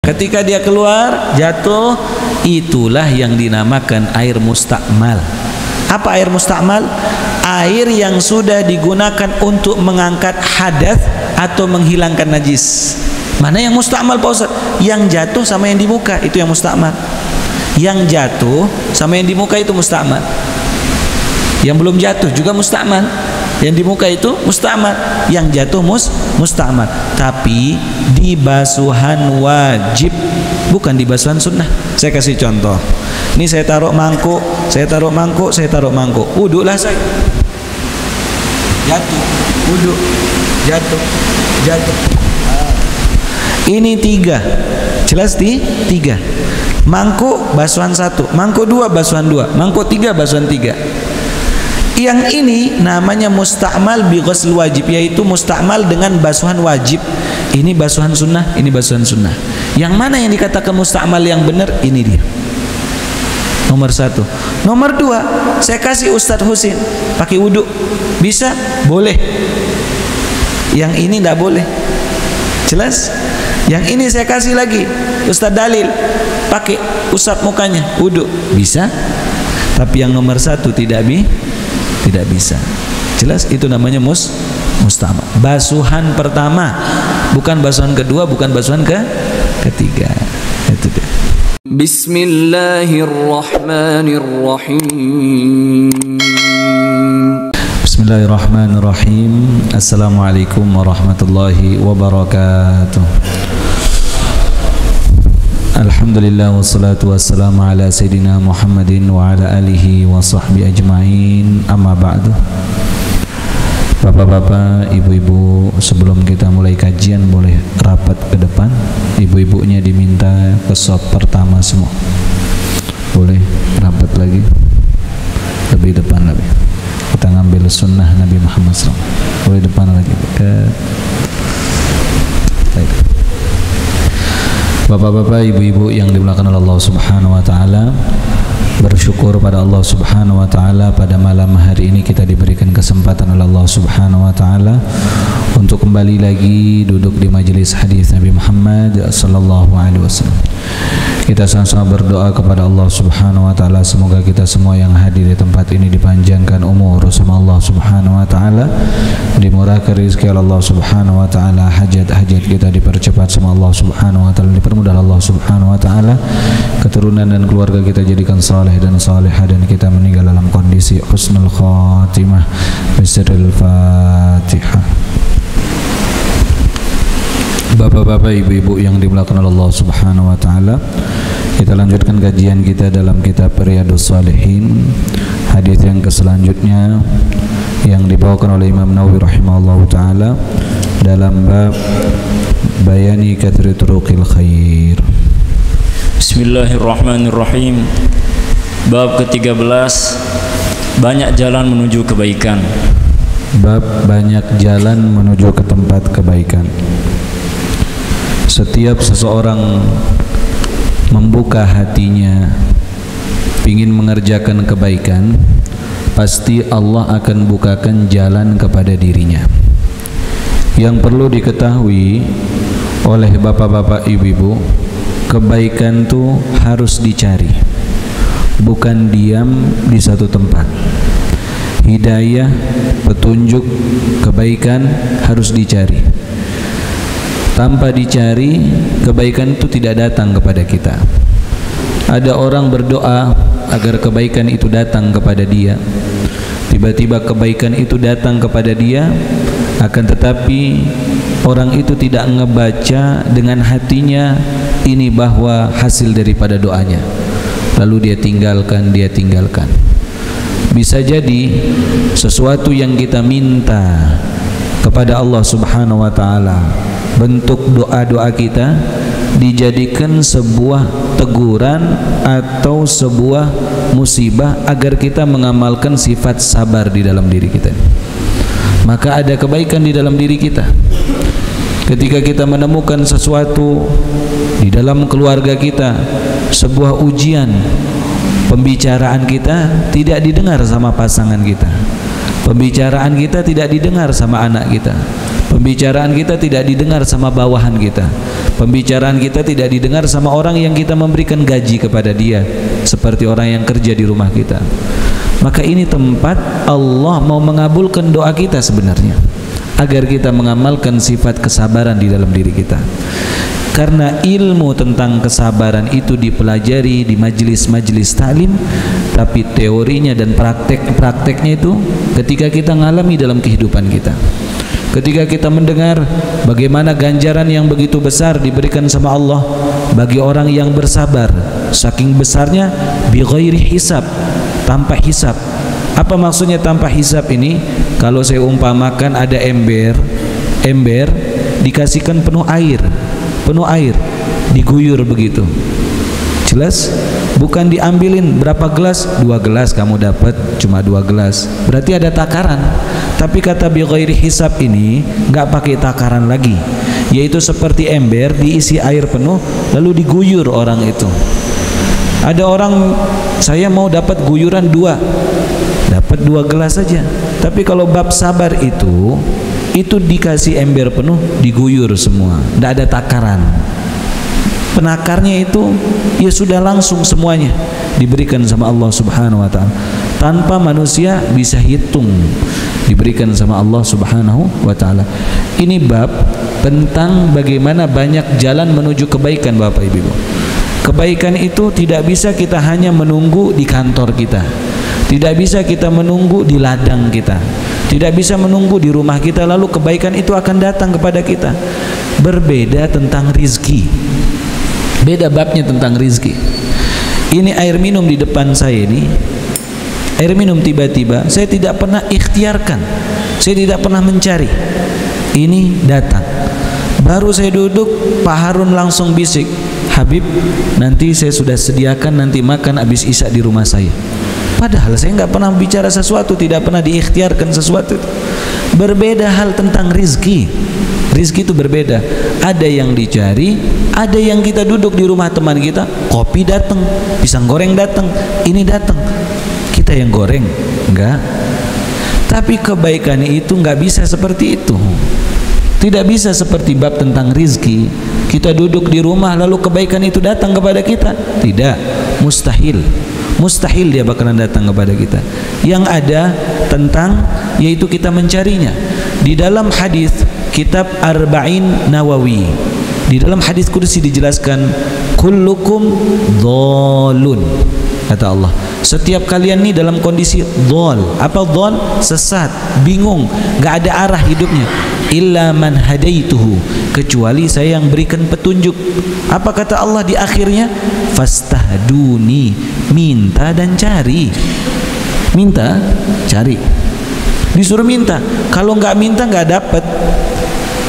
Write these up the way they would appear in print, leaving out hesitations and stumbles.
Ketika dia keluar, jatuh, itulah yang dinamakan air mustakmal. Apa air mustakmal? Air yang sudah digunakan untuk mengangkat hadas atau menghilangkan najis. Mana yang mustakmal Pak Ustaz? Yang jatuh sama yang di muka, itu yang mustakmal. Yang jatuh sama yang di muka itu mustakmal. Yang belum jatuh juga mustakmal. Yang di muka itu mustakmal, yang jatuh mustakmal. Tapi di basuhan wajib, bukan di basuhan sunnah. Saya kasih contoh. Ini saya taruh mangkuk, saya taruh mangkuk, saya taruh mangkuk. Wuduklah saya. Jatuh, wuduk, jatuh, jatuh. Ini tiga, jelas di tiga. Mangkuk basuhan satu, mangkuk dua basuhan dua, mangkuk tiga basuhan tiga. Yang ini namanya mustakmal bi ghusl wajib, yaitu mustakmal dengan basuhan wajib. Ini basuhan sunnah, ini basuhan sunnah. Yang mana yang dikatakan mustakmal yang benar? Ini dia. Nomor satu. Nomor dua, saya kasih Ustadz Husin pakai wudhu, bisa? Boleh. Yang ini tidak boleh. Jelas? Yang ini saya kasih lagi Ustadz Dalil pakai usap mukanya, wudhu, bisa? Tapi yang nomor satu tidak bisa. Jelas? Itu namanya mustakmal. Basuhan pertama, bukan basuhan kedua, bukan basuhan ketiga. Itu dia. Bismillahirrahmanirrahim. Bismillahirrahmanirrahim. Assalamualaikum warahmatullahi wabarakatuh. Alhamdulillah wassalatu wassalamu ala sayyidina Muhammadin wa ala alihi wa sahbihi ajma'in. Amma ba'du. Bapak-bapak, ibu-ibu, sebelum kita mulai kajian boleh rapat ke depan. Ibu-ibunya diminta ke shop pertama semua. Boleh rapat lagi, lebih depan lagi. Kita ngambil sunnah Nabi Muhammad SAW. Boleh depan lagi. Baik. Bapak-bapak, ibu-ibu yang dimuliakan oleh Allah Subhanahu wa taala, bersyukur pada Allah Subhanahu wa taala pada malam hari ini kita diberikan kesempatan oleh Allah Subhanahu wa taala untuk kembali lagi duduk di majelis hadis Nabi Muhammad sallallahu alaihi wasallam. Kita sama-sama berdoa kepada Allah Subhanahu wa taala, semoga kita semua yang hadir di tempat ini dipanjangkan umur sama Allah Subhanahu wa taala, dimurahkan rezeki Allah Subhanahu wa taala, hajat-hajat kita dipercepat sama Allah Subhanahu wa taala, dipermudah Allah Subhanahu wa taala, keturunan dan keluarga kita jadikan saleh dan salihah, dan kita meninggal dalam kondisi husnul khatimah. Bismillahil Fatihah. Bapak-bapak, ibu-ibu yang dimuliakan oleh Allah Subhanahu wa taala, kita lanjutkan kajian kita dalam kitab Riyadhus Shalihin. Hadis yang selanjutnya yang dibawakan oleh Imam Nawawi rahimahullahu taala dalam bab bayani kathri turuqil khair. Bismillahirrahmanirrahim. Bab ke-13, banyak jalan menuju kebaikan. Bab banyak jalan menuju ke tempat kebaikan. Setiap seseorang membuka hatinya ingin mengerjakan kebaikan, pasti Allah akan bukakan jalan kepada dirinya. Yang perlu diketahui oleh bapak-bapak, ibu-ibu, kebaikan itu harus dicari, bukan diam di satu tempat. Hidayah, petunjuk, kebaikan harus dicari. Tanpa dicari, kebaikan itu tidak datang kepada kita. Ada orang berdoa agar kebaikan itu datang kepada dia, tiba-tiba kebaikan itu datang kepada dia, akan tetapi orang itu tidak ngebaca dengan hatinya ini bahwa hasil daripada doanya, lalu dia tinggalkan. Bisa jadi sesuatu yang kita minta kepada Allah Subhanahu wa taala, bentuk doa-doa kita dijadikan sebuah teguran atau sebuah musibah agar kita mengamalkan sifat sabar di dalam diri kita. Maka ada kebaikan di dalam diri kita. Ketika kita menemukan sesuatu di dalam keluarga kita, sebuah ujian, pembicaraan kita tidak didengar sama pasangan kita, Pembicaraan kita tidak didengar sama anak kita. Pembicaraan kita tidak didengar sama bawahan kita. Pembicaraan kita tidak didengar sama orang yang kita memberikan gaji kepada dia, seperti orang yang kerja di rumah kita. Maka ini tempat Allah mau mengabulkan doa kita sebenarnya, agar kita mengamalkan sifat kesabaran di dalam diri kita. Karena ilmu tentang kesabaran itu dipelajari di majelis-majelis taklim, tapi teorinya dan prakteknya itu ketika kita ngalami dalam kehidupan kita. Ketika kita mendengar bagaimana ganjaran yang begitu besar diberikan sama Allah bagi orang yang bersabar, saking besarnya bi ghairi hisab, tanpa hisab. Apa maksudnya tanpa hisab ini? Kalau saya umpamakan ada ember dikasihkan penuh air, diguyur begitu. Jelas? Bukan diambilin berapa gelas, 2 gelas kamu dapat cuma 2 gelas. Berarti ada takaran. Tapi kata bi ghairi hisab ini nggak pakai takaran lagi, yaitu seperti ember diisi air penuh lalu diguyur orang itu. Ada orang, saya mau dapat guyuran 2, dapat 2 gelas saja. Tapi kalau bab sabar itu dikasih ember penuh, diguyur semua, nggak ada takaran. Penakarnya itu ya sudah langsung semuanya diberikan sama Allah Subhanahu wa ta'ala, tanpa manusia bisa hitung, diberikan sama Allah Subhanahu wa ta'ala. Ini bab tentang bagaimana banyak jalan menuju kebaikan, Bapak Ibu. Kebaikan itu tidak bisa kita hanya menunggu di kantor kita, tidak bisa kita menunggu di ladang kita, tidak bisa menunggu di rumah kita lalu kebaikan itu akan datang kepada kita. Berbeda tentang rizki, beda babnya tentang rizki. Ini air minum di depan saya ini, air minum tiba-tiba saya tidak pernah ikhtiarkan, saya tidak pernah mencari, ini datang. Baru saya duduk, Pak Harun langsung bisik, Habib, nanti saya sudah sediakan nanti makan habis isya di rumah saya. Padahal saya nggak pernah bicara sesuatu, tidak pernah diikhtiarkan sesuatu. Berbeda hal tentang rizki. Rizki itu berbeda. Ada yang dicari, ada yang kita duduk di rumah teman kita, kopi datang, pisang goreng datang, ini datang, kita yang goreng, enggak. Tapi kebaikan itu nggak bisa seperti itu. Tidak bisa seperti bab tentang rizki, kita duduk di rumah lalu kebaikan itu datang kepada kita. Tidak, mustahil. Mustahil dia bakalan datang kepada kita. Yang ada tentang yaitu kita mencarinya. Di dalam hadis kitab Arba'in Nawawi, di dalam hadis qudsi dijelaskan, kullukum dhalun, kata Allah, setiap kalian ini dalam kondisi dhal. Apa dhal? Sesat, bingung, gak ada arah hidupnya. Illa man hadaituhu, kecuali saya yang berikan petunjuk. Apa kata Allah di akhirnya? Fastahduni, minta dan cari. Minta, cari. Disuruh minta. Kalau nggak minta nggak dapat.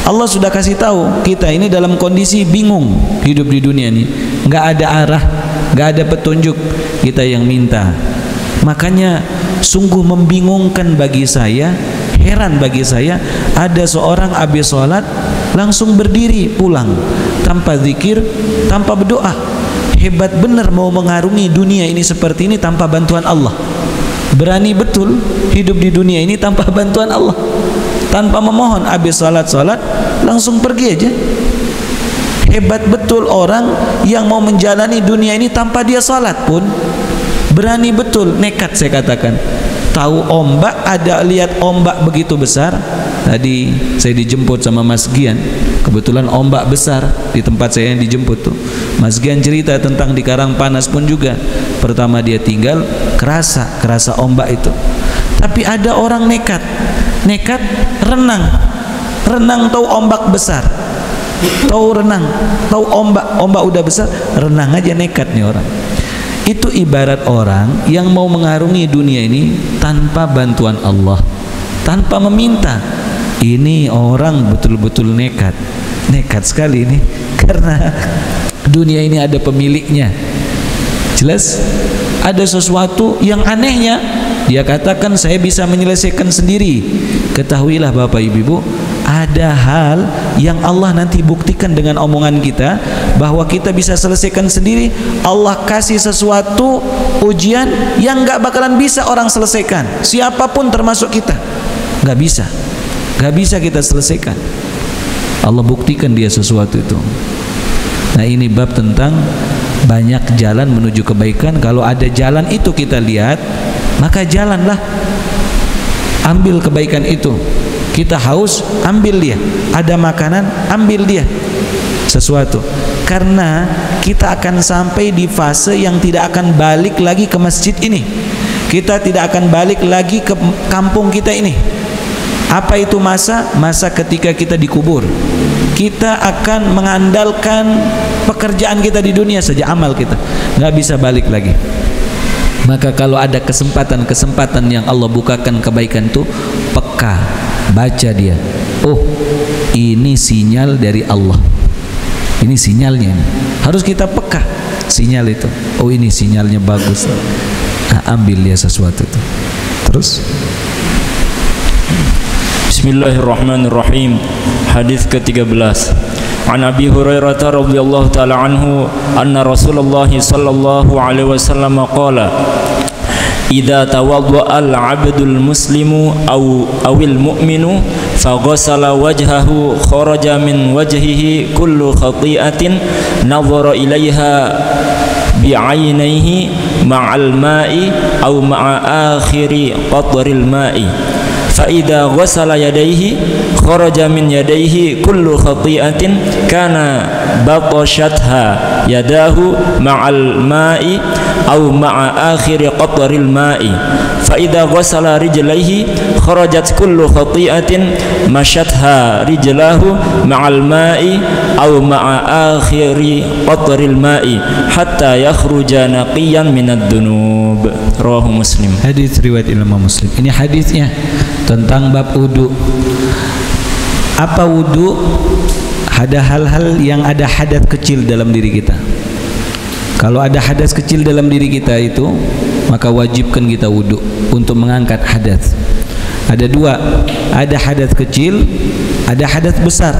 Allah sudah kasih tahu kita ini dalam kondisi bingung hidup di dunia ini, nggak ada arah, nggak ada petunjuk. Kita yang minta. Makanya sungguh membingungkan bagi saya, heran bagi saya, ada seorang habis sholat langsung berdiri pulang tanpa zikir, tanpa berdoa. Hebat benar mau mengarungi dunia ini seperti ini tanpa bantuan Allah. Berani betul hidup di dunia ini tanpa bantuan Allah, tanpa memohon. Habis sholat langsung pergi aja. Hebat betul orang yang mau menjalani dunia ini tanpa dia sholat pun. Berani betul, nekat saya katakan. Tahu ombak, ada lihat ombak begitu besar. Tadi saya dijemput sama Mas Gian, kebetulan ombak besar di tempat saya yang dijemput tuh. Mas Gian cerita tentang di Karang Panas pun juga. Pertama dia tinggal, kerasa ombak itu. Tapi ada orang nekat renang tahu ombak besar, tahu renang, tahu ombak udah besar, renang aja nekat nih orang. Itu ibarat orang yang mau mengarungi dunia ini tanpa bantuan Allah, tanpa meminta. Ini orang betul-betul nekat sekali ini, karena dunia ini ada pemiliknya. Jelas ada sesuatu yang anehnya, dia katakan saya bisa menyelesaikan sendiri. Ketahuilah Bapak Ibu, ada hal yang Allah nanti buktikan dengan omongan kita bahwa kita bisa selesaikan sendiri. Allah kasih sesuatu ujian yang gak bakalan bisa orang selesaikan, siapapun termasuk kita. Gak bisa kita selesaikan. Allah buktikan dia sesuatu itu. Nah, ini bab tentang banyak jalan menuju kebaikan. Kalau ada jalan itu kita lihat, maka jalanlah, ambil kebaikan itu. Kita haus, ambil dia. Ada makanan, ambil dia sesuatu. Karena kita akan sampai di fase yang tidak akan balik lagi ke masjid ini. Kita tidak akan balik lagi ke kampung kita ini. Apa itu masa? Masa ketika kita dikubur. Kita akan mengandalkan pekerjaan kita di dunia saja, amal kita, nggak bisa balik lagi. Maka kalau ada kesempatan yang Allah bukakan kebaikan itu, peka, baca dia. Oh, ini sinyal dari Allah. Ini sinyalnya ini. Harus kita peka sinyal itu. Oh, ini sinyalnya bagus. Nah, ambil dia sesuatu itu. Terus Bismillahirrahmanirrahim. Hadis ke-13. An Abi Hurairah radhiyallahu taala anhu anna Rasulullah sallallahu alaihi wasallam qala idza tawadda'a al-'abdul muslimu awil mu'minu faghasala wajhahu kharaja min wajhihi kullu khati'atin nadhara ilaiha bi'aynaihi ma'al ma'i aw ma'a akhiri qatril ma'i فإذا غسل يديه خرج من يديه كل خطيئة كان بطشتها يداه مع الماء أو مع آخر قطر الماء فإذا غسل رجليه خرجت كل خطيئة مشتها رجلاه مع الماء أو مع آخر قطر الماء حتى يخرج نقيا من الذنوب. رواه مسلم. Hadis riwayat Imam Muslim. Ini hadisnya tentang bab wudu. Apa wudu? Ada hal-hal yang ada hadas kecil dalam diri kita. Kalau ada hadas kecil dalam diri kita itu, maka wajibkan kita wudu untuk mengangkat hadas. Ada dua, ada hadas kecil, ada hadas besar.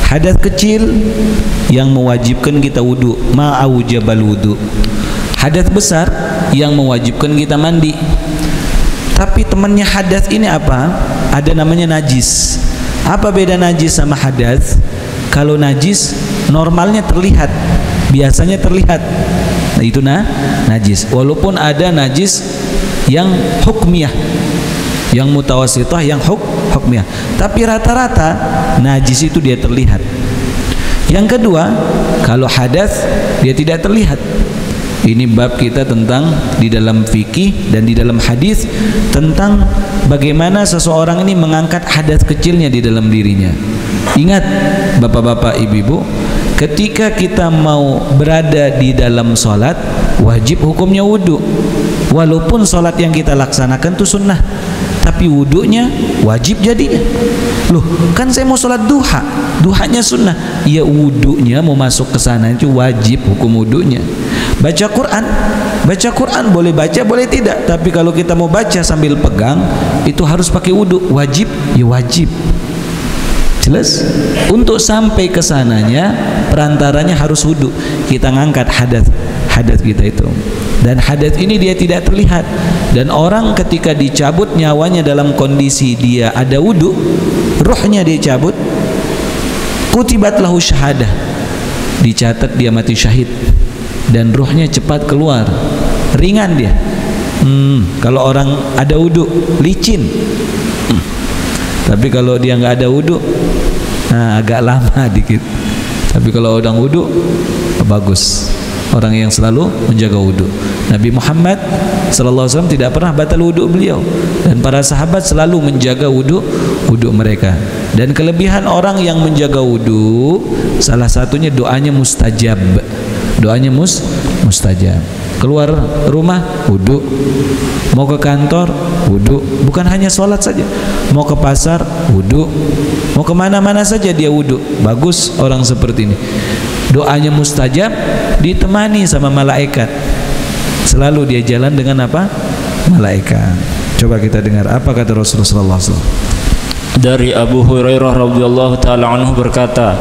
Hadas kecil yang mewajibkan kita wudu, ma'aujabal wudu. Hadas besar yang mewajibkan kita mandi. Tapi temannya hadas ini apa? Ada namanya najis. Apa beda najis sama hadas? Kalau najis normalnya terlihat, biasanya terlihat. Nah, itu najis. Walaupun ada najis yang hukmiyah, yang mutawasitah, yang hukmiyah. Tapi rata-rata najis itu dia terlihat. Yang kedua, kalau hadas dia tidak terlihat. Ini bab kita tentang di dalam fikih dan di dalam hadis tentang bagaimana seseorang ini mengangkat hadas kecilnya di dalam dirinya. Ingat bapak-bapak, ibu-ibu, ketika kita mau berada di dalam sholat, wajib hukumnya wudu. Walaupun sholat yang kita laksanakan itu sunnah, tapi wudunya wajib jadinya. Loh, kan saya mau sholat duha, duhanya sunnah. Ya, wudunya mau masuk ke sana itu wajib hukum wudunya. Baca Quran boleh baca, boleh tidak. Tapi kalau kita mau baca sambil pegang, itu harus pakai wudu. Wajib, ya wajib. Jelas? Untuk sampai ke sananya, perantaranya harus wudu. Kita ngangkat hadas kita itu. Dan hadas ini dia tidak terlihat. Dan orang ketika dicabut nyawanya dalam kondisi dia ada wudu, ruhnya dia cabut, kutibat lahu syahadah, dicatat dia mati syahid. Dan ruhnya cepat keluar, ringan dia. Kalau orang ada wudu licin. Tapi kalau dia nggak ada wudu, nah, agak lama dikit. Tapi kalau orang wudu bagus. Orang yang selalu menjaga wudu. Nabi Muhammad SAW tidak pernah batal wudu beliau, dan para sahabat selalu menjaga wudu mereka. Dan kelebihan orang yang menjaga wudu, salah satunya doanya mustajab. Doanya mustajab. Keluar rumah wudu, mau ke kantor wudu, bukan hanya sholat saja, mau ke pasar wudu, mau kemana-mana saja dia wudu. Bagus orang seperti ini, doanya mustajab, ditemani sama malaikat. Selalu dia jalan dengan apa? Malaikat. Coba kita dengar apa kata Rasulullah SAW. dari Abu Hurairah radhiyallahu taala anhu berkata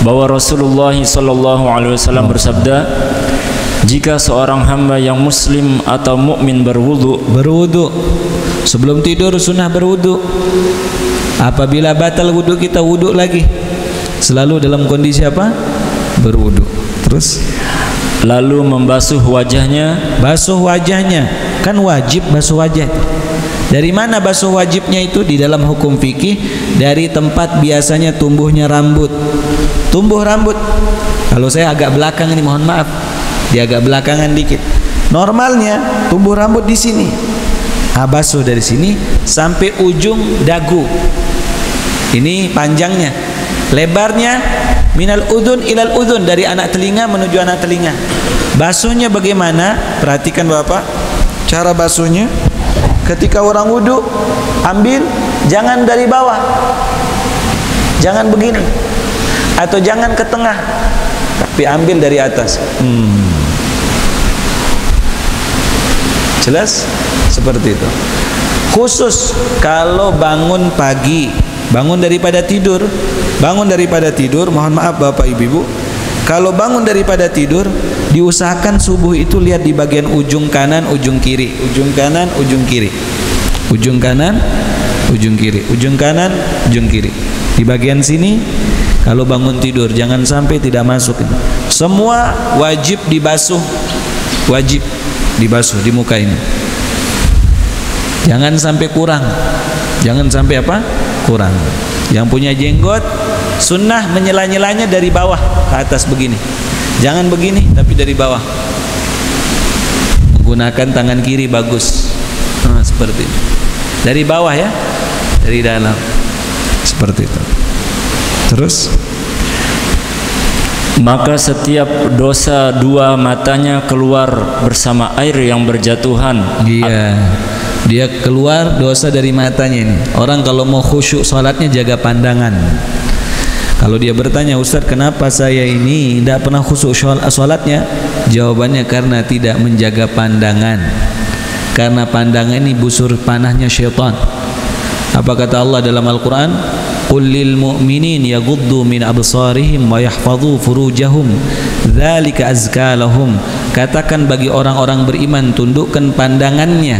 bahwa Rasulullah sallallahu alaihi wasallam bersabda, jika seorang hamba yang muslim atau mukmin berwudu sebelum tidur sunnah berwudu. Apabila batal wudu kita wudu lagi. Selalu dalam kondisi apa? Berwudu. Terus lalu membasuh wajahnya. Basuh wajahnya, kan wajib basuh wajah. Dari mana basuh wajibnya itu? Di dalam hukum fikih, dari tempat biasanya tumbuhnya rambut. Tumbuh rambut. Kalau saya agak belakang ini, mohon maaf, dia agak belakangan dikit. Normalnya tumbuh rambut di sini. Basuh dari sini sampai ujung dagu. Ini panjangnya. Lebarnya minal udhun ilal udhun, dari anak telinga menuju anak telinga. Basuhnya bagaimana? Perhatikan Bapak, cara basuhnya. Ketika orang wudu, ambil, jangan dari bawah, jangan begini, atau jangan ke tengah, tapi ambil dari atas. Jelas? Seperti itu. Khusus kalau bangun pagi, bangun daripada tidur, mohon maaf Bapak Ibu, kalau bangun daripada tidur, diusahakan subuh itu lihat di bagian ujung kanan, ujung kiri, ujung kanan, ujung kiri, ujung kanan, ujung kiri, ujung kanan, ujung kiri. Di bagian sini kalau bangun tidur jangan sampai tidak masuk. Semua wajib dibasuh, wajib dibasuh di muka ini. Jangan sampai kurang, jangan sampai apa? Kurang. Yang punya jenggot sunnah menyela-nyelanya dari bawah ke atas begini. Jangan begini, tapi dari bawah. Menggunakan tangan kiri bagus. Seperti itu. Dari bawah ya, dari dalam. Seperti itu. Terus, maka setiap dosa dua matanya keluar bersama air yang berjatuhan. Iya. Dia keluar dosa dari matanya ini. Orang kalau mau khusyuk sholatnya jaga pandangan. Kalau dia bertanya, Ustaz kenapa saya ini tidak pernah khusyuk sholatnya? Jawabannya karena tidak menjaga pandangan. Karena pandangan ini busur panahnya syaitan. Apa kata Allah dalam Al-Quran? Qul lil mu'minin yaghuddu min absarihim wa yahfadhu furujahum dzalika azka lahum. Katakan bagi orang-orang beriman, tundukkan pandangannya.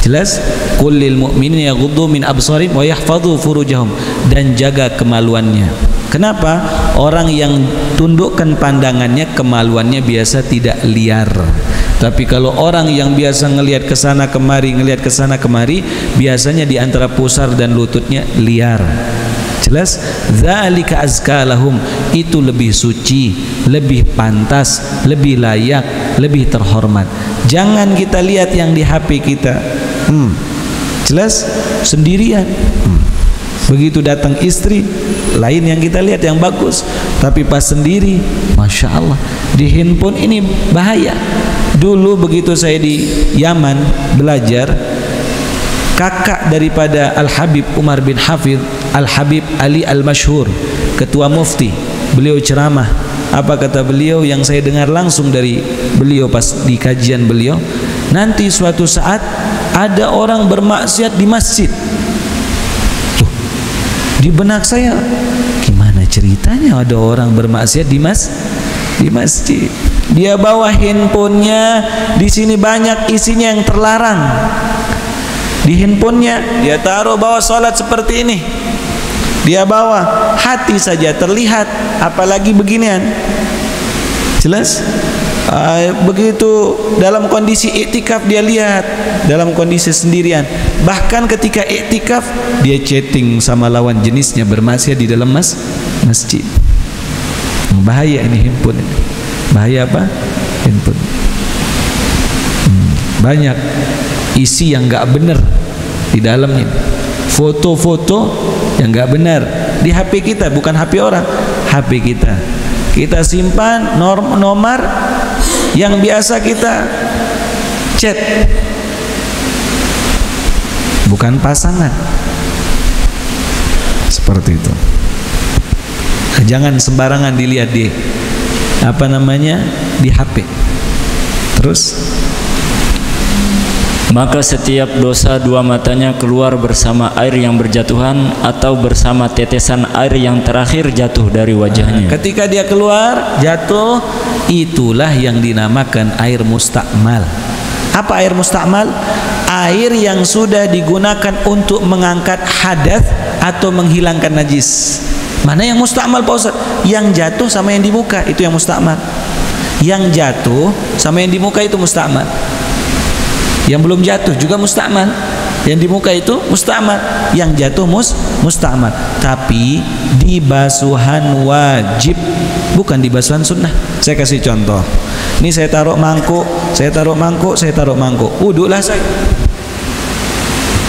Jelas? Qul lil mu'minin yaghuddu min absarihim wa yahfadhu furujahum, dan jaga kemaluannya. Kenapa? Orang yang tundukkan pandangannya, kemaluannya biasa tidak liar. Tapi kalau orang yang biasa ngelihat ke sana kemari, biasanya di antara pusar dan lututnya liar. Jelas? Dzalika azka lahum, itu lebih suci, lebih pantas, lebih layak, lebih terhormat. Jangan kita lihat yang di HP kita. Jelas? Sendirian. Begitu datang istri, lain yang kita lihat yang bagus. Tapi pas sendiri, Masya Allah, di handphone ini bahaya. Dulu begitu saya di Yaman belajar, kakak daripada Al-Habib Umar bin Hafidh, Al-Habib Ali Al-Mashhur, ketua mufti, beliau ceramah. Apa kata beliau yang saya dengar langsung dari beliau pas di kajian beliau? Nanti suatu saat ada orang bermaksiat di masjid. Tuh, di benak saya, gimana ceritanya ada orang bermaksiat di masjid? Dia bawa handphonenya, di sini banyak isinya yang terlarang. Di handphonenya dia taruh bawa sholat seperti ini. Dia bawa, hati saja terlihat, apalagi beginian. Jelas? Begitu dalam kondisi iktikaf dia lihat, dalam kondisi sendirian. Bahkan ketika iktikaf dia chatting sama lawan jenisnya bermaksiat di dalam masjid. Bahaya ini handphone ini. Bahaya apa? Handphone. Banyak isi yang nggak benar di dalamnya. Foto-foto yang nggak benar di HP kita, bukan HP orang, HP kita. Kita simpan nomor yang biasa kita chat, bukan pasangan. Seperti itu. Jangan sembarangan dilihat di di HP. Terus Maka setiap dosa dua matanya keluar bersama air yang berjatuhan atau bersama tetesan air yang terakhir jatuh dari wajahnya. Ketika dia keluar jatuh, itulah yang dinamakan air mustakmal. Apa air mustakmal? Air yang sudah digunakan untuk mengangkat hadas atau menghilangkan najis. Mana yang mustakmal Pak Ustaz? Yang jatuh sama yang di muka, itu yang mustakmal. Yang jatuh sama yang di muka itu mustakmal. Yang belum jatuh juga mustakmal. Yang di muka itu mustakmal. Yang jatuh mustakmal. Tapi di basuhan wajib, bukan di basuhan sunnah. Saya kasih contoh. Ini saya taruh mangkuk, saya taruh mangkuk, saya taruh mangkuk. Wuduklah saya.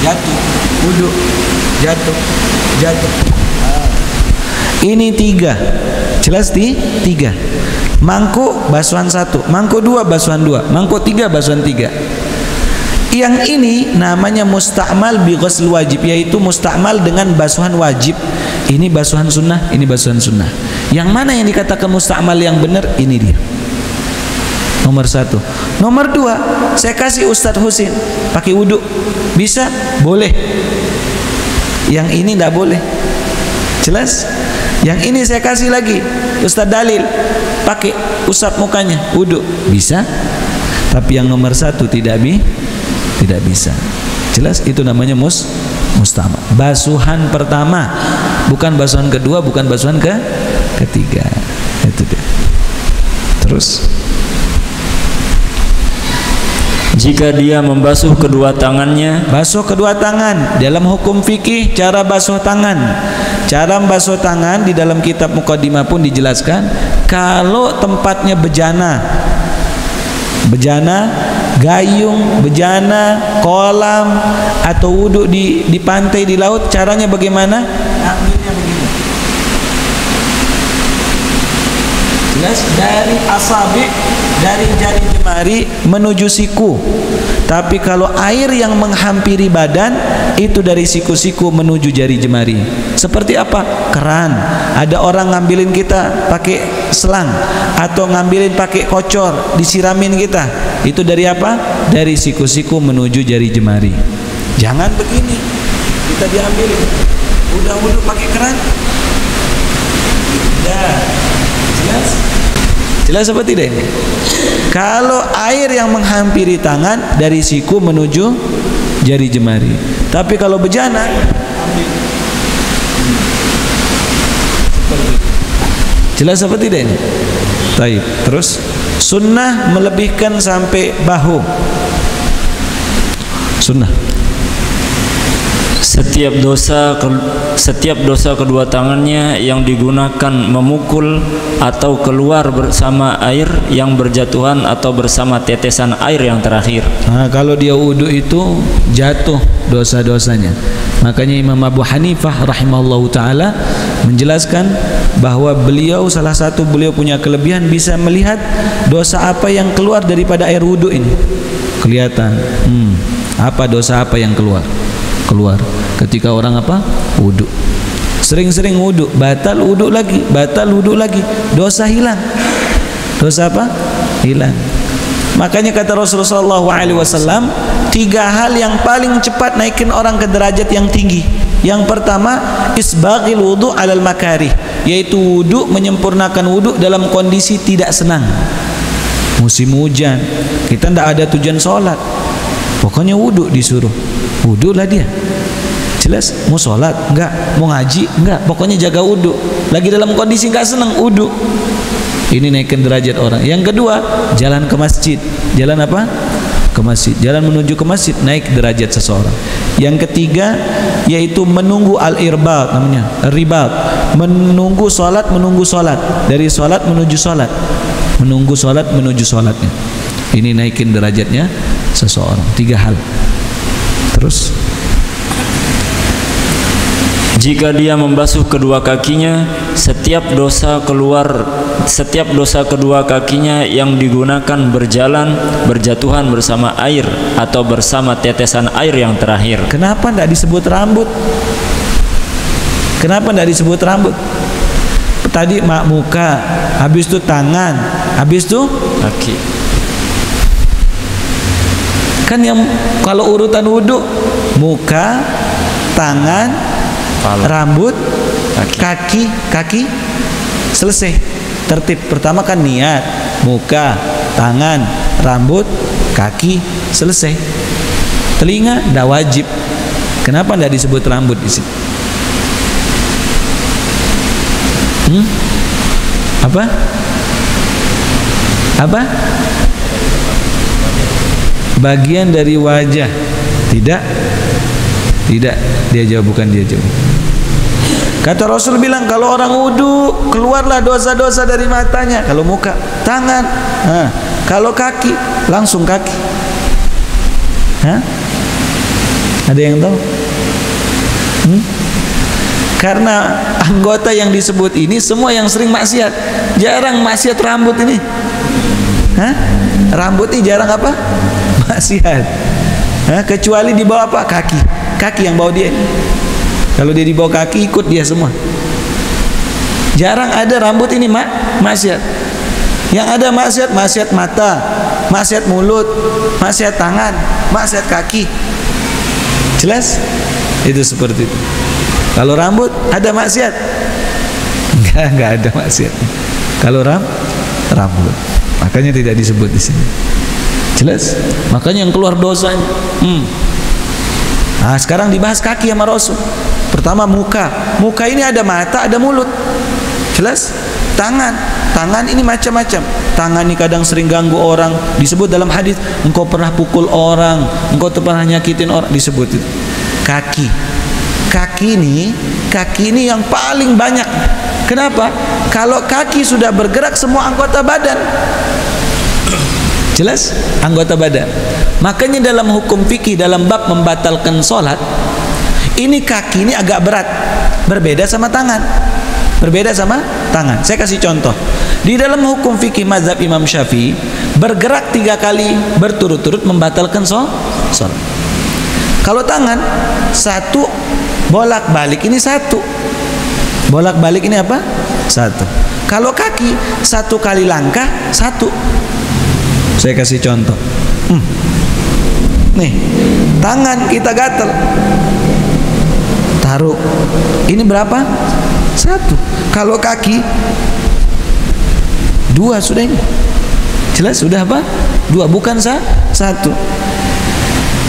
Jatuh, wuduk, jatuh, jatuh. Ini tiga. Jelas tiga. Mangkuk basuhan satu, mangkuk dua basuhan dua, mangkuk tiga basuhan tiga. Yang ini namanya mustakmal bi ghusl wajib, yaitu mustakmal dengan basuhan wajib. Ini basuhan sunnah, ini basuhan sunnah. Yang mana yang dikatakan mustakmal yang benar? Ini dia. Nomor satu. Nomor dua, saya kasih Ustadz Husin pakai wudhu, bisa? Boleh. Yang ini tidak boleh. Jelas? Yang ini saya kasih lagi Ustadz Dalil pakai usap mukanya, wudhu, bisa? Tapi yang nomor satu tidak bisa. Jelas? Itu namanya mustakmal. Basuhan pertama, bukan basuhan kedua, bukan basuhan ketiga. Itu dia. Terus, jika dia membasuh kedua tangannya, basuh kedua tangan. Dalam hukum fikih cara basuh tangan, cara membasuh tangan di dalam kitab Muqaddimah pun dijelaskan. Kalau tempatnya bejana, gayung, bejana, kolam, atau wudhu di pantai, di laut, caranya bagaimana? Ambilnya begini. Jelas? Dari asabi, dari jari jemari menuju siku. Tapi kalau air yang menghampiri badan, itu dari siku-siku menuju jari jemari. Seperti apa? Keran. Ada orang ngambilin kita pakai selang, atau ngambilin pakai kocor, disiramin kita. Itu dari apa? Dari siku-siku menuju jari jemari. Jangan begini, kita diambilin. Udah wudhu pakai keran? Tidak. Jelas? Jelas apa tidak ini? Kalau air yang menghampiri tangan, dari siku menuju jari jemari. Tapi kalau bejana, jelas apa tidak ini? Taib. Terus, sunnah melebihkan sampai bahu. Sunnah. Setiap dosa kedua tangannya yang digunakan memukul atau keluar bersama air yang berjatuhan atau bersama tetesan air yang terakhir. Nah, kalau dia wudhu itu jatuh dosa-dosanya. Makanya Imam Abu Hanifah rahimahullahu taala menjelaskan bahwa beliau punya kelebihan, bisa melihat dosa apa yang keluar daripada air wudhu ini. Kelihatan. Apa dosa apa yang keluar ketika orang wudhu. Sering-sering wudhu, batal wudhu lagi, dosa hilang. Dosa apa? Hilang. Makanya kata Rasulullah SAW, 3 hal yang paling cepat naikin orang ke derajat yang tinggi. Yang pertama, isbaghil wudhu alal makarih, yaitu wudhu, menyempurnakan wudhu dalam kondisi tidak senang. Musim hujan, kita tidak ada tujuan sholat, pokoknya wudhu disuruh, wudhulah dia. Jelas? Mau sholat? Enggak. Mau ngaji? Enggak. Pokoknya jaga wudhu. Lagi dalam kondisi enggak senang, wudhu. Ini naikin derajat orang. Yang kedua, jalan ke masjid. Jalan apa? Ke masjid. Jalan menuju ke masjid, naik derajat seseorang. Yang ketiga, yaitu menunggu al-irbat, namanya ribat. Menunggu sholat, dari sholat menuju sholat, menunggu sholat menuju sholatnya. Ini naikin derajatnya seseorang. 3 hal. Terus, jika dia membasuh kedua kakinya, setiap dosa kedua kakinya yang digunakan berjatuhan bersama air atau bersama tetesan air yang terakhir. Kenapa tidak disebut rambut? Kenapa tidak disebut rambut? Tadi muka, habis itu tangan, habis itu kaki. Kan yang kalau urutan wudhu, muka, tangan, rambut, kaki, selesai. Tertib. Pertama kan niat, muka, tangan, rambut, kaki, selesai. Telinga tidak wajib. Kenapa tidak disebut rambut di sini? Apa? Bagian dari wajah. Tidak. Dia jawab, bukan dia jawab. Kata Rasul bilang, kalau orang wudu keluarlah dosa-dosa dari matanya. Kalau muka, tangan. Kalau kaki, langsung kaki. Ada yang tahu? Karena anggota yang disebut ini semua yang sering maksiat. Jarang maksiat rambut ini. Rambut ini jarang apa? Maksiat. Kecuali di bawah apa? Kaki yang bawa dia. Kalau dia di bawah kaki, ikut dia semua. Jarang ada rambut ini maksiat. Yang ada maksiat mata, maksiat mulut, maksiat tangan, maksiat kaki. Jelas? Itu seperti itu. Kalau rambut ada maksiat? Enggak ada maksiat. Kalau rambut, makanya tidak disebut di sini. Jelas? Makanya yang keluar dosanya. Nah, sekarang dibahas kaki sama Rasul. Pertama muka. Muka ini ada mata, ada mulut. Jelas? Tangan ini macam-macam. Tangan ini kadang sering ganggu orang. Disebut dalam hadis, engkau pernah pukul orang, engkau pernah nyakitin orang, disebut itu. Kaki ini yang paling banyak. Kenapa? Kalau kaki sudah bergerak, semua anggota badan. Jelas? Anggota badan. Makanya dalam hukum fikih, dalam bab membatalkan sholat, ini kaki ini agak berat. Berbeda sama tangan. Saya kasih contoh. Di dalam hukum fikih mazhab Imam Syafi'i, bergerak 3 kali berturut-turut membatalkan sholat. Kalau tangan, 1 bolak-balik, ini 1. Bolak-balik ini apa? 1. Kalau kaki, 1 kali langkah, 1. Saya kasih contoh. Nih, tangan kita gatel. Taruh. Ini berapa? 1. Kalau kaki 2 sudah ini. Jelas sudah apa? 2, bukan 1.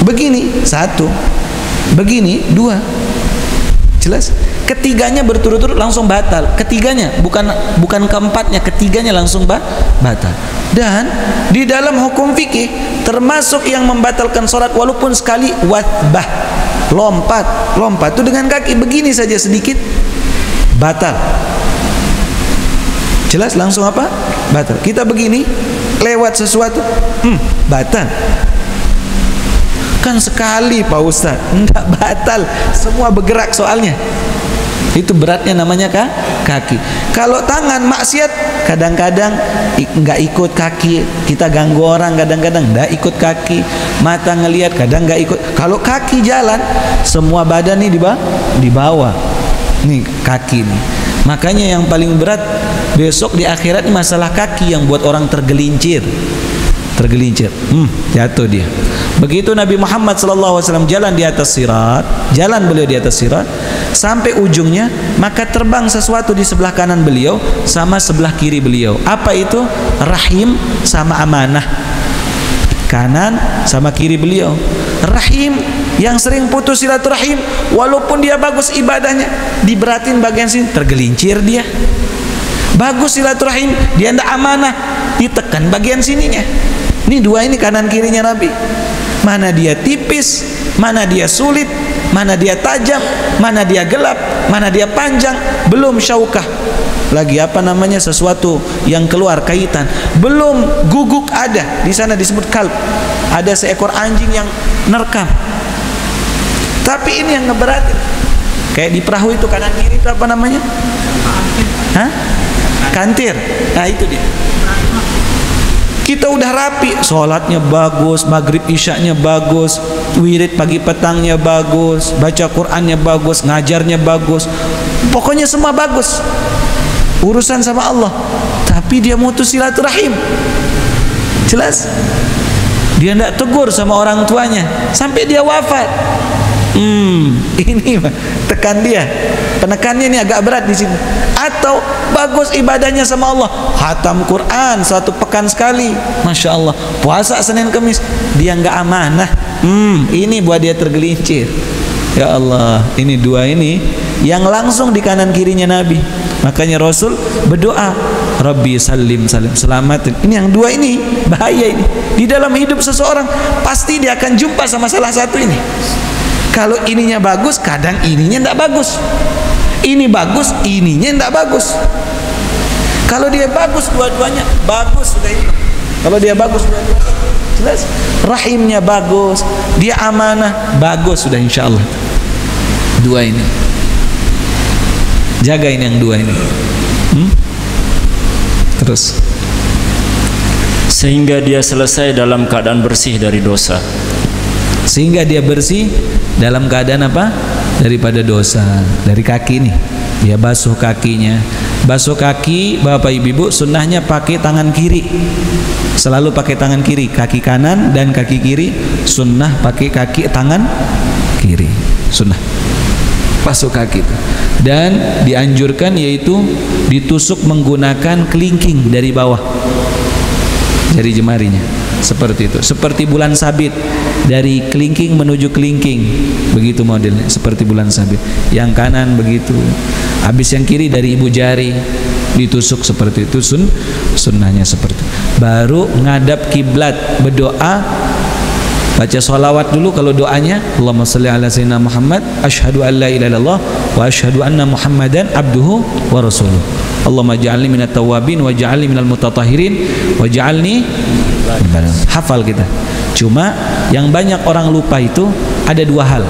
Begini 1. Begini 2. Jelas? Ketiganya berturut-turut langsung batal. Ketiganya, bukan keempatnya, ketiganya langsung batal. Dan di dalam hukum fikih termasuk yang membatalkan sholat walaupun sekali watbah, lompat itu dengan kaki begini saja sedikit batal. Jelas? Langsung apa? Batal. Kita begini lewat sesuatu, batal. Kan sekali Pak Ustaz, enggak batal, semua bergerak soalnya. Itu beratnya namanya kaki. Kalau tangan maksiat, kadang-kadang enggak ikut kaki, kita ganggu orang kadang-kadang enggak ikut kaki, mata ngelihat kadang enggak ikut. Kalau kaki jalan, semua badan ini di bawah. Nih kaki nih. Makanya yang paling berat besok di akhirat ini masalah kaki yang buat orang tergelincir. Jatuh dia. Begitu Nabi Muhammad SAW jalan di atas sirat, beliau di atas sirat sampai ujungnya, maka terbang sesuatu di sebelah kanan beliau sama sebelah kiri beliau. Apa itu? Rahim sama amanah. Kanan sama kiri beliau. Rahim yang sering putus silaturahim, walaupun dia bagus ibadahnya, diberatin bagian sini, tergelincir dia. Bagus silaturahim, dia ndak amanah, ditekan bagian sininya. Ini 2 ini kanan kirinya Nabi. Mana dia tipis, mana dia sulit, mana dia tajam, mana dia gelap, mana dia panjang, belum syaukah. Lagi apa namanya, sesuatu yang keluar kaitan, belum guguk ada. Di sana disebut kalb. Ada seekor anjing yang nerkam. Tapi ini yang ngeberatin. Kayak di perahu itu kanan kiri itu apa namanya? Kantir. Nah itu dia. Kita udah rapi, sholatnya bagus, maghrib isyaknya bagus, wirid pagi petangnya bagus, baca Qur'annya bagus, ngajarnya bagus, pokoknya semua bagus, urusan sama Allah. Tapi dia mutus silaturahim. Jelas? Dia tidak tegur sama orang tuanya sampai dia wafat. Ini tekan dia, penekannya ini agak berat di sini. Atau bagus ibadahnya sama Allah, khatam Quran 1 pekan sekali, masya Allah. Puasa Senin Kemis, dia nggak amanah. Ini buat dia tergelincir. Ya Allah, ini dua ini yang langsung di kanan kirinya Nabi. Makanya Rasul berdoa, Rabbi salim salim, selamatin. Ini yang dua ini bahaya ini. Di dalam hidup seseorang pasti dia akan jumpa sama salah satu ini. Kalau ininya bagus, kadang ininya tidak bagus. Ini bagus, ininya tidak bagus. Kalau dia bagus, dua-duanya bagus sudah itu. Kalau dia bagus, dua-duanya jelas. Rahimnya bagus, dia amanah, bagus sudah insya Allah. Dua ini, jagain yang dua ini. Terus sehingga dia selesai dalam keadaan bersih dari dosa. Sehingga dia bersih dalam keadaan apa? Daripada dosa. Dari kaki nih, dia basuh kakinya. Basuh kaki, Bapak Ibu, sunnahnya pakai tangan kiri. Selalu pakai tangan kiri. Kaki kanan dan kaki kiri sunnah pakai tangan kiri. Sunnah basuh kaki itu. Dan dianjurkan yaitu ditusuk menggunakan kelingking dari bawah, dari jemarinya. Seperti itu, seperti bulan sabit, dari kelingking menuju kelingking, begitu modelnya, seperti bulan sabit. Yang kanan begitu, habis yang kiri dari ibu jari ditusuk seperti itu. Sunnahnya seperti itu. Baru ngadap kiblat, berdoa, baca sholawat dulu. Kalau doanya Allahumma sholli ala sayyidina Muhammad, asyhadu an la ilaha illallah wa asyhadu anna Muhammadan abduhu wa rasuluh. Allahumma ja'alni minat tawabin wa ja'alni minal mutatahhirin wa ja'alni. Hafal kita. Cuma yang banyak orang lupa itu ada dua hal.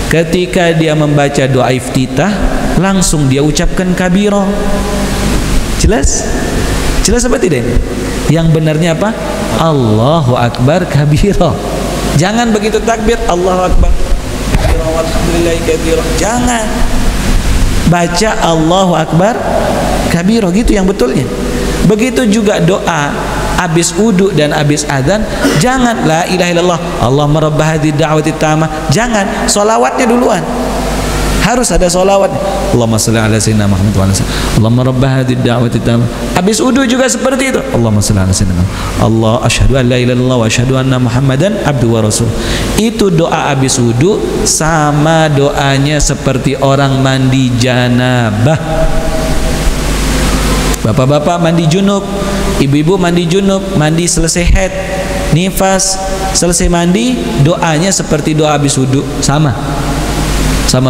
Ketika dia membaca doa iftitah, langsung dia ucapkan kabiro. Jelas? Jelas apa tidak ini? Yang benarnya apa? Allahu Akbar kabiro. Jangan begitu takbir Allahu Akbar walhamdulillahi kabiro. Jangan. Baca Allahu Akbar kabiro, gitu yang betulnya. Begitu juga doa habis wudu dan habis adzan, jangan la ilaha illallah Allahumma rabb hadhihi da'wati tamah. Jangan, sholawatnya duluan. Harus ada sholawat. Allahumma shalli ala sayyidina Muhammad wa ala Allahumma rabb hadhihi da'wati tamah. Habis wudu juga seperti itu. Allahumma shalli ala sayyidina Allah asyhadu an la ilaha illallah wa asyhadu anna Muhammadan abduhu wa rasul. Itu doa habis wudu sama doanya seperti orang mandi janabah. Bapak-bapak mandi junub, ibu-ibu mandi junub, mandi selesai haid, nifas, selesai mandi, doanya seperti doa habis wudu, sama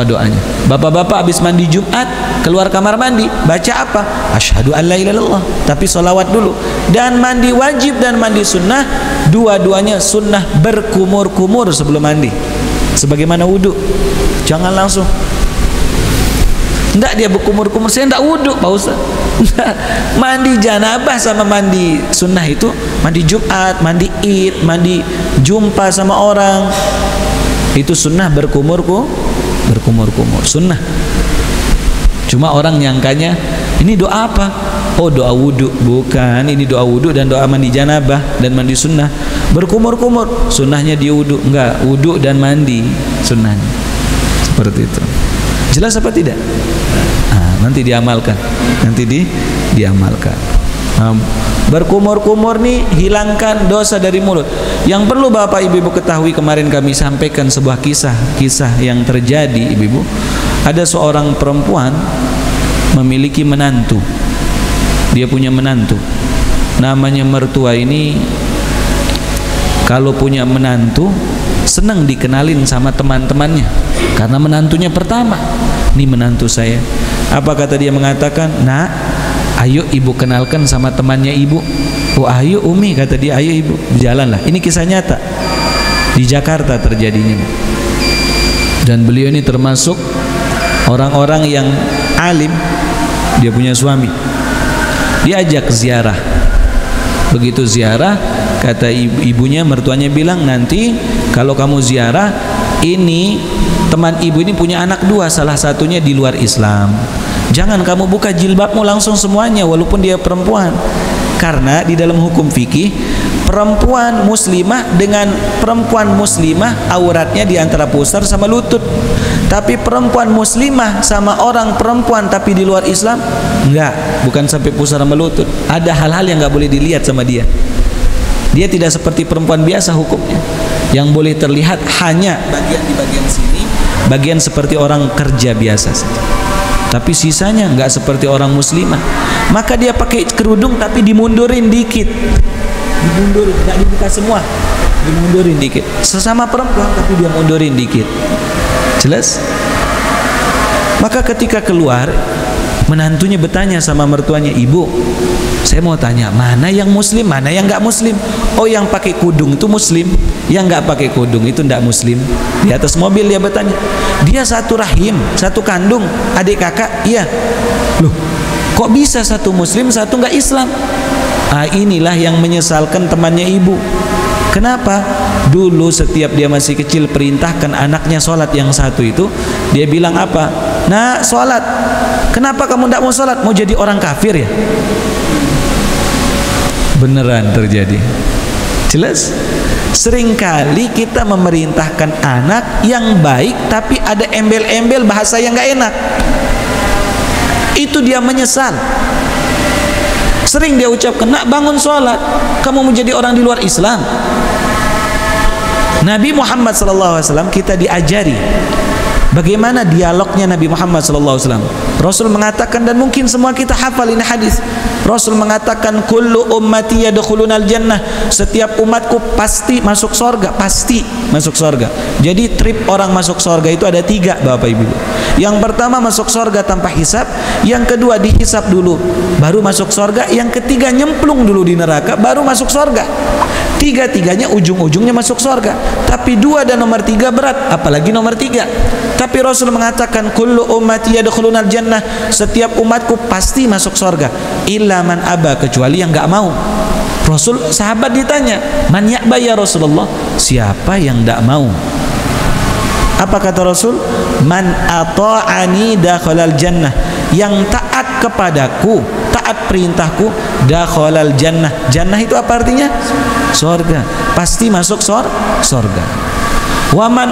doanya. Bapak-bapak habis mandi Jumat, keluar kamar mandi, baca apa? Asyhadu an la ilaha illallah, tapi sholawat dulu. Dan mandi wajib dan mandi sunnah, dua-duanya sunnah berkumur-kumur sebelum mandi, sebagaimana wudu. Jangan langsung, enggak dia berkumur-kumur, saya enggak wudu Pak Ustaz. Mandi janabah sama mandi sunnah itu, mandi Jumat, mandi Id, mandi jumpa sama orang, itu sunnah berkumur-kumur sunnah. Cuma orang nyangkanya ini doa apa? Oh doa wudu. Bukan, ini doa wudu dan doa mandi janabah dan mandi sunnah. Berkumur-kumur, sunnahnya dia wudu. Enggak, wudu dan mandi sunnahnya. Seperti itu. Jelas apa tidak? Nanti diamalkan, diamalkan. Berkumur-kumur nih, hilangkan dosa dari mulut. Yang perlu Bapak Ibu ketahui, kemarin kami sampaikan sebuah kisah yang terjadi, ibu-ibu. Ada seorang perempuan memiliki menantu. Dia punya menantu. Namanya mertua ini, kalau punya menantu senang dikenalin sama teman-temannya, karena menantunya pertama. Ini menantu saya. Apa kata dia? Mengatakan, nak, ayo ibu kenalkan sama temannya ibu. Oh ayo Umi, kata dia, ayo ibu. Jalanlah. Ini kisah nyata di Jakarta terjadinya. Dan beliau ini termasuk orang-orang yang alim. Dia punya suami, diajak ziarah. Begitu ziarah, kata ibunya, mertuanya bilang, nanti kalau kamu ziarah, ini teman ibu ini punya anak dua, salah satunya di luar Islam. Jangan kamu buka jilbabmu langsung semuanya walaupun dia perempuan. Karena di dalam hukum fikih, perempuan muslimah dengan perempuan muslimah auratnya di antara pusar sama lutut. Tapi perempuan muslimah sama orang perempuan tapi di luar Islam enggak, bukan sampai pusar sama lutut. Ada hal-hal yang enggak boleh dilihat sama dia. Dia tidak seperti perempuan biasa hukumnya. Yang boleh terlihat hanya bagian di bagian sini, bagian seperti orang kerja biasa saja. Tapi sisanya enggak seperti orang muslimah. Maka dia pakai kerudung tapi dimundurin dikit. Dimundurin, enggak dibuka semua. Dimundurin dikit. Sesama perempuan tapi dia mundurin dikit. Jelas? Maka ketika keluar, menantunya bertanya sama mertuanya, "Ibu, saya mau tanya, mana yang muslim, mana yang enggak muslim?" "Oh, yang pakai kudung itu muslim, yang enggak pakai kudung itu enggak muslim." Di atas mobil dia bertanya. "Dia satu rahim, satu kandung, adik kakak?" "Iya." "Loh, kok bisa satu muslim, satu enggak Islam?" Ah, inilah yang menyesalkan temannya ibu. Kenapa? Dulu setiap dia masih kecil perintahkan anaknya sholat yang satu itu, dia bilang apa? "Nah, sholat. Kenapa kamu tidak mau sholat? Mau jadi orang kafir ya?" Beneran terjadi. Jelas? Seringkali kita memerintahkan anak yang baik tapi ada embel-embel bahasa yang gak enak. Itu dia menyesal. Sering dia ucapkan, "Nak, bangun sholat. Kamu menjadi orang di luar Islam." Nabi Muhammad SAW kita diajari bagaimana dialognya Nabi Muhammad SAW. Rasul mengatakan, dan mungkin semua kita hafal ini hadis. Rasul mengatakan, "Kullu ummati yadkhulunal jannah." Setiap umatku pasti masuk surga, pasti masuk surga. Jadi trip orang masuk surga itu ada 3, Bapak Ibu. Yang pertama masuk surga tanpa hisab, yang kedua dihisab dulu baru masuk surga, yang ketiga nyemplung dulu di neraka baru masuk surga. Tiga-tiganya ujung-ujungnya masuk surga. Tapi 2 dan nomor 3 berat, apalagi nomor 3. Tapi Rasul mengatakan, "Kullu ummati yadkhulunal jannah." Setiap umatku pasti masuk surga, illa man aba, kecuali yang enggak mau. Rasul, sahabat ditanya, "Man ya'ba ya Rasulullah?" Siapa yang enggak mau? Apa kata Rasul? "Man ata'ani dakhalal jannah." Yang taat kepadaku, taat perintahku, dakhalal jannah. Jannah itu apa artinya? Surga. Pasti masuk surga. Wa man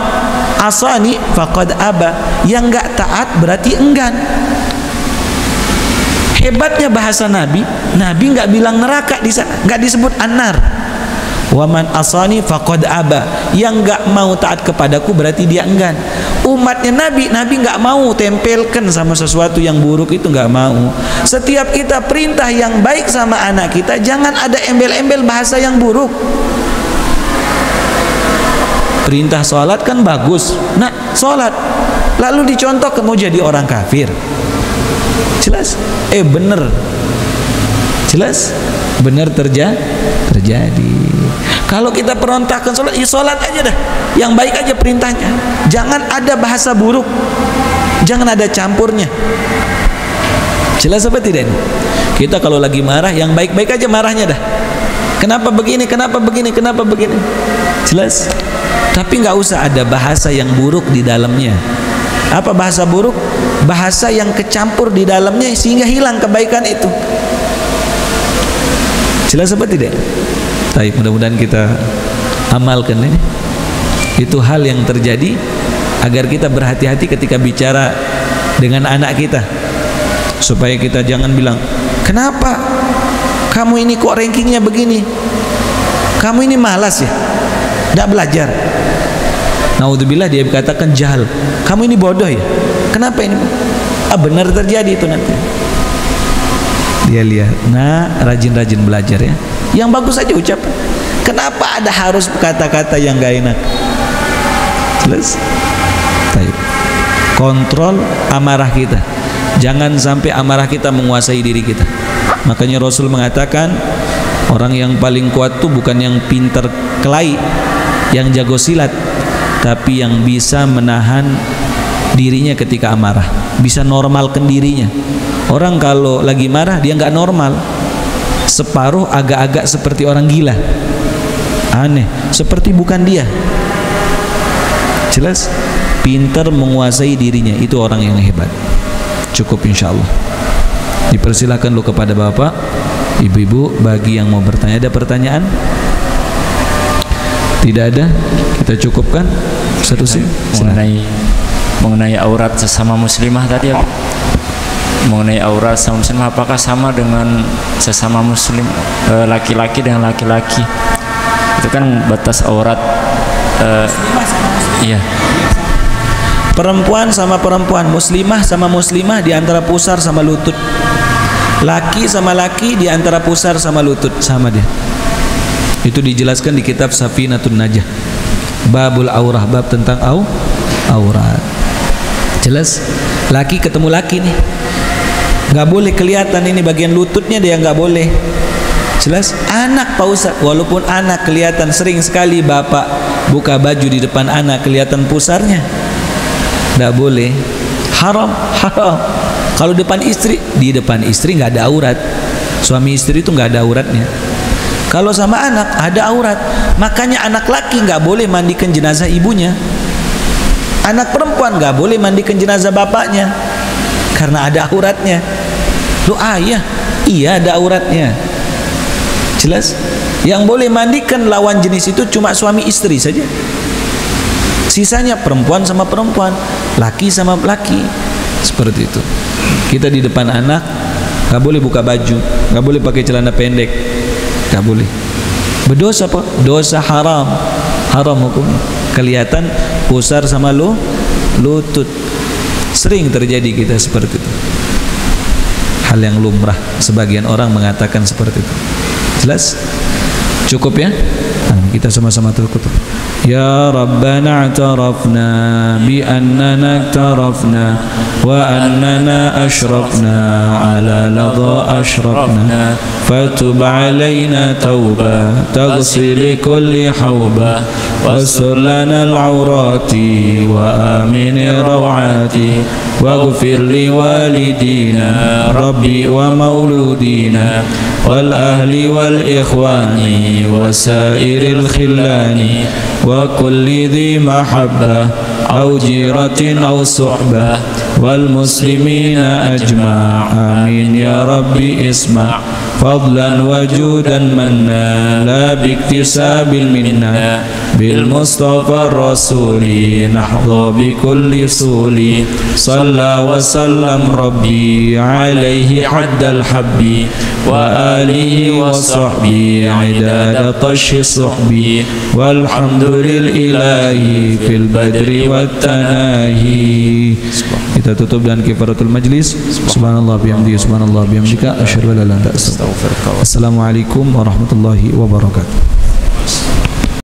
asani faqad aba. Yang enggak taat berarti enggan. Hebatnya bahasa Nabi, Nabi enggak bilang neraka di sana, enggak disebut an-nar. Wa man asani faqad aba. Yang enggak mau taat kepadaku berarti dia enggan. Umatnya Nabi enggak mau tempelkan sama sesuatu yang buruk, itu enggak mau. Setiap kita perintah yang baik sama anak kita, jangan ada embel-embel bahasa yang buruk. Perintah sholat kan bagus, nah sholat, lalu dicontoh mau jadi orang kafir. Jelas? Bener. Jelas? Bener terjadi. Kalau kita perontakan sholat, ya sholat aja dah, yang baik aja perintahnya. Jangan ada bahasa buruk, jangan ada campurnya. Jelas apa tidak? Kita kalau lagi marah, yang baik-baik aja marahnya dah. Kenapa begini, kenapa begini, kenapa begini. Jelas? Tapi nggak usah ada bahasa yang buruk di dalamnya. Apa bahasa buruk? Bahasa yang kecampur di dalamnya sehingga hilang kebaikan itu. Jelas apa tidak? Baik, mudah-mudahan kita amalkan ini. Itu hal yang terjadi agar kita berhati-hati ketika bicara dengan anak kita, supaya kita jangan bilang, "Kenapa kamu ini kok rankingnya begini? Kamu ini malas ya? Tidak belajar." Naudzubillah, dia katakan jahal. "Kamu ini bodoh ya? Kenapa ini?" Benar terjadi itu nanti. Dia lihat, nah rajin-rajin belajar ya. Yang bagus aja ucapan. Kenapa ada harus kata-kata yang gak enak? Jelas? Baik. Kontrol amarah kita. Jangan sampai amarah kita menguasai diri kita. Makanya Rasul mengatakan, orang yang paling kuat itu bukan yang pintar kelahi, yang jago silat, tapi yang bisa menahan dirinya ketika amarah, bisa normalkan dirinya. Orang kalau lagi marah dia nggak normal, separuh agak-agak seperti orang gila, aneh, seperti bukan dia. Jelas? Pintar menguasai dirinya, itu orang yang hebat. Cukup insya Allah. Dipersilakan lu kepada Bapak. Ibu-ibu, bagi yang mau bertanya, ada pertanyaan? Tidak ada? Kita cukupkan satu sih mengenai aurat sesama muslimah tadi ya. Mengenai aurat sesama muslimah, apakah sama dengan sesama muslim laki-laki dengan laki-laki? Itu kan batas aurat. Iya. Perempuan sama perempuan, muslimah sama muslimah di antara pusar sama lutut. Laki sama laki di antara pusar sama lutut, sama dia. Itu dijelaskan di kitab Safinatun Najah. Babul aurah, bab tentang aurat. Jelas? Laki ketemu laki nih, nggak boleh kelihatan ini bagian lututnya, dia nggak boleh. Jelas? Anak Pak Ustadz, walaupun anak kelihatan, sering sekali bapak buka baju di depan anak kelihatan pusarnya, nggak boleh. Haram, haram. Kalau depan istri, di depan istri nggak ada aurat. Suami istri itu nggak ada auratnya. Kalau sama anak ada aurat. Makanya anak laki nggak boleh mandikan jenazah ibunya. Anak perempuan nggak boleh mandikan jenazah bapaknya, karena ada auratnya. Loh ayah, iya ada auratnya. Jelas? Yang boleh mandikan lawan jenis itu cuma suami istri saja. Sisanya perempuan sama perempuan, laki sama laki. Seperti itu. Kita di depan anak nggak boleh buka baju, nggak boleh pakai celana pendek, nggak boleh. Berdosa apa? Dosa haram, haram hukumnya. Kelihatan pusar sama lutut. Sering terjadi kita seperti itu. Hal yang lumrah, sebagian orang mengatakan seperti itu. Jelas? Cukup ya? Nah, kita sama-sama tutup. Ya Rabbana i'tarafna bi annana i'tarafna wa annana ashrafna ala ladha ashrafna fatub alaina tauba taghsil kulli hauba wastur lana al-awrati wa amin rawati waghfir li walidina rabbi wa mauludina wal ahli wal ikhwani wa sairil khillani wa kulli dhi mahabbah aw jiratin aw suhbah wal muslimina ajma' amin ya rabbi isma' fadlan wajudan manna la biktisabil minna bil mustafa rasuli nahdha bi kulli suli salla wa sallam rabbi alaihi haddal habbi wa alihi wa sahbihi idada tashi suhbi walhamdulil ilahi fil badri wat tanahi. Kita tutup dengan kifaratul majlis. Subhanallah bihamdihi subhanallah bihamdika asyhadu an la ilaha illa anta astaghfiruka wa atubu ilaik. Assalamualaikum warahmatullahi wabarakatuh.